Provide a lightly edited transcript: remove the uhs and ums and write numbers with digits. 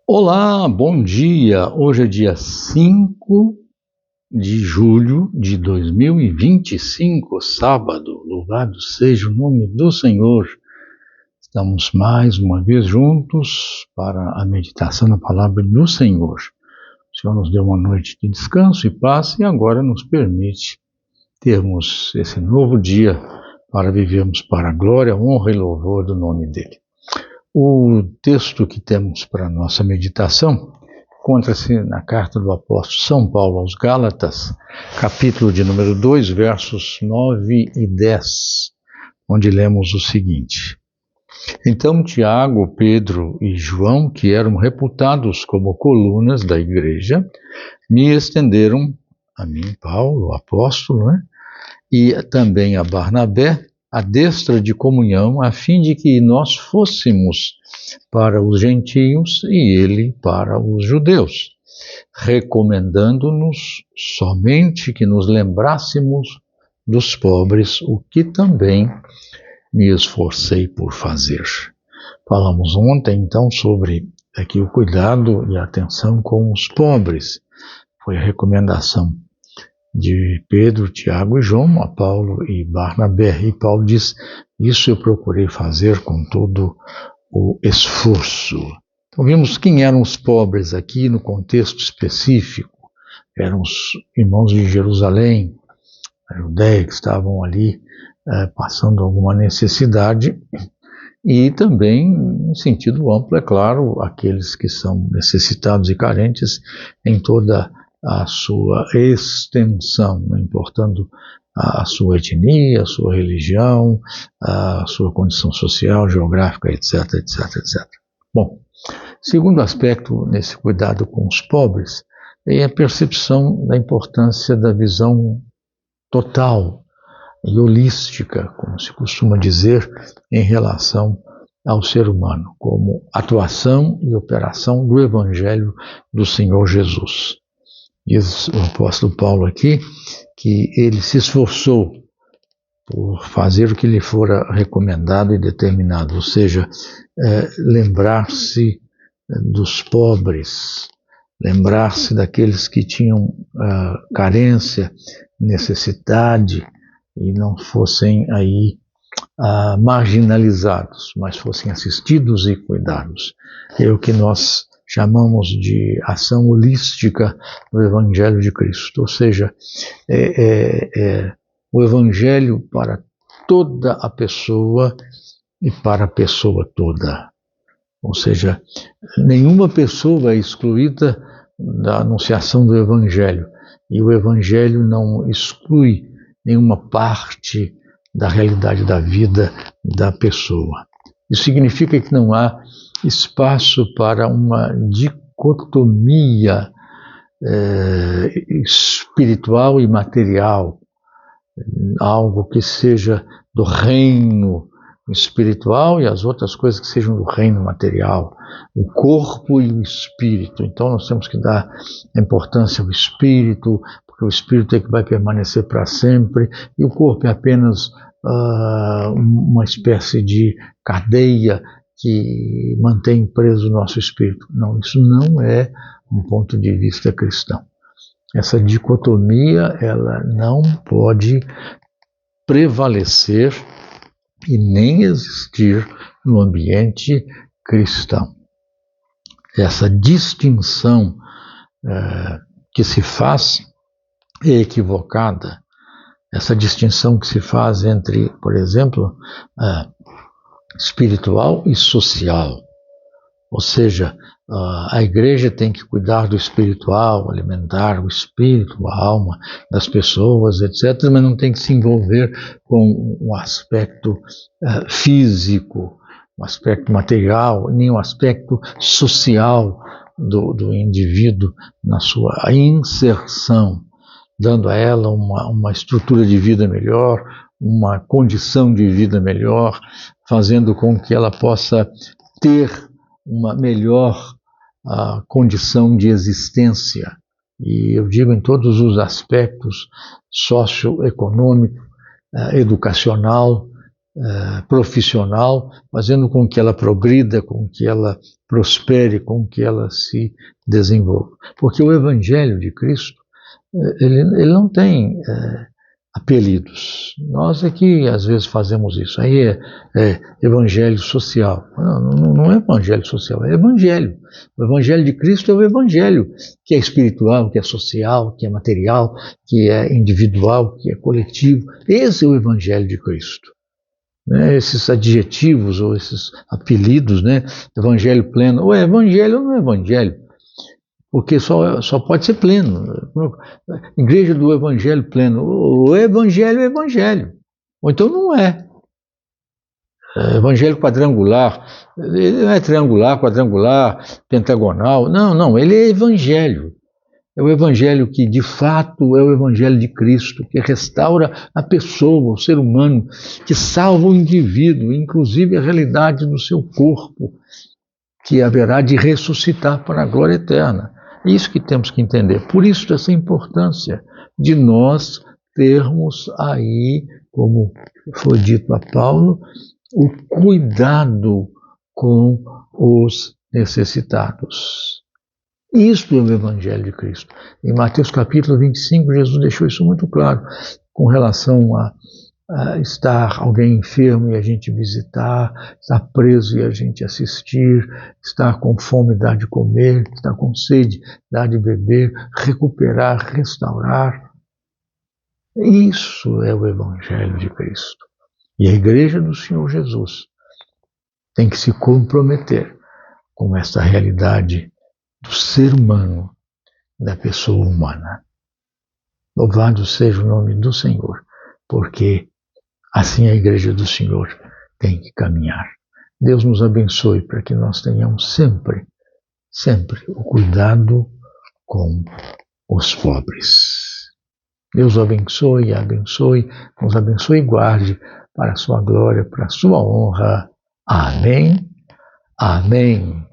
Olá, bom dia! Hoje é dia 5 de julho de 2025, sábado. Louvado seja o nome do Senhor. Estamos mais uma vez juntos para a meditação na palavra do Senhor. O Senhor nos deu uma noite de descanso e paz e agora nos permite termos esse novo dia para vivermos para a glória, honra e louvor do nome dele. O texto que temos para a nossa meditação encontra-se na carta do apóstolo São Paulo aos Gálatas, capítulo de número 2, versos 9 e 10, onde lemos o seguinte: Então Tiago, Pedro e João, que eram reputados como colunas da igreja, me estenderam, a mim, Paulo, o apóstolo, e também a Barnabé, a destra de comunhão, a fim de que nós fôssemos para os gentios e ele para os judeus, recomendando-nos somente que nos lembrássemos dos pobres, o que também me esforcei por fazer. Falamos ontem, então, sobre aqui o cuidado e a atenção com os pobres. Foi a recomendação de Pedro, Tiago e João, a Paulo e Barnabé. E Paulo diz, isso eu procurei fazer com todo o esforço. Então vimos quem eram os pobres aqui no contexto específico. Eram os irmãos de Jerusalém, a Judéia, que estavam ali passando alguma necessidade, e também, em sentido amplo, é claro, aqueles que são necessitados e carentes em toda a sua extensão, não importando a sua etnia, a sua religião, a sua condição social, geográfica, etc, etc, etc. Bom, segundo aspecto nesse cuidado com os pobres é a percepção da importância da visão total e holística, como se costuma dizer, em relação ao ser humano, como atuação e operação do Evangelho do Senhor Jesus. Diz o apóstolo Paulo aqui que ele se esforçou por fazer o que lhe fora recomendado e determinado, ou seja, lembrar-se dos pobres, lembrar-se daqueles que tinham carência, necessidade e não fossem aí marginalizados, mas fossem assistidos e cuidados. É o que nós chamamos de ação holística do Evangelho de Cristo, ou seja, o Evangelho para toda a pessoa e para a pessoa toda. Ou seja, nenhuma pessoa é excluída da anunciação do Evangelho, e o Evangelho não exclui nenhuma parte da realidade da vida da pessoa. Isso significa que não há espaço para uma dicotomia espiritual e material, algo que seja do reino espiritual e as outras coisas que sejam do reino material, o corpo e o espírito. Então nós temos que dar importância ao espírito, porque o espírito é que vai permanecer para sempre, e o corpo é apenas uma espécie de cadeia que mantém preso o nosso espírito. Não, isso não é um ponto de vista cristão. Essa dicotomia, ela não pode prevalecer e nem existir no ambiente cristão. Essa distinção que se faz é equivocada. Essa distinção que se faz entre, por exemplo, espiritual e social. Ou seja, a igreja tem que cuidar do espiritual, alimentar o espírito, a alma das pessoas, etc., mas não tem que se envolver com o aspecto físico, o aspecto material, nem o aspecto social do indivíduo na sua inserção, dando a ela uma estrutura de vida melhor, uma condição de vida melhor, fazendo com que ela possa ter uma melhor condição de existência. E eu digo em todos os aspectos, socioeconômico, educacional, profissional, fazendo com que ela progrida, com que ela prospere, com que ela se desenvolva. Porque o Evangelho de Cristo, ele não tem apelidos. Nós é que às vezes fazemos isso. Aí é evangelho social. Não é evangelho social, é evangelho. O Evangelho de Cristo é o Evangelho que é espiritual, que é social, que é material, que é individual, que é coletivo. Esse é o Evangelho de Cristo. Esses adjetivos ou esses apelidos, evangelho pleno, ou é evangelho ou não é evangelho, porque só pode ser pleno. Igreja do evangelho pleno, o evangelho é evangelho, ou então não é. Evangelho quadrangular, ele não é triangular, quadrangular, pentagonal, não, ele é evangelho. É o Evangelho que, de fato, é o Evangelho de Cristo, que restaura a pessoa, o ser humano, que salva o indivíduo, inclusive a realidade do seu corpo, que haverá de ressuscitar para a glória eterna. É isso que temos que entender. Por isso, essa importância de nós termos aí, como foi dito a Paulo, o cuidado com os necessitados. Isto é o Evangelho de Cristo. Em Mateus capítulo 25, Jesus deixou isso muito claro, com relação a estar alguém enfermo e a gente visitar, estar preso e a gente assistir, estar com fome, dar de comer, estar com sede, dar de beber, recuperar, restaurar. Isso é o Evangelho de Cristo. E a Igreja do Senhor Jesus tem que se comprometer com essa realidade do ser humano, da pessoa humana. Louvado seja o nome do Senhor, porque assim a Igreja do Senhor tem que caminhar. Deus nos abençoe para que nós tenhamos sempre o cuidado com os pobres. Deus o abençoe, nos abençoe e guarde para a sua glória, para a sua honra. Amém. Amém.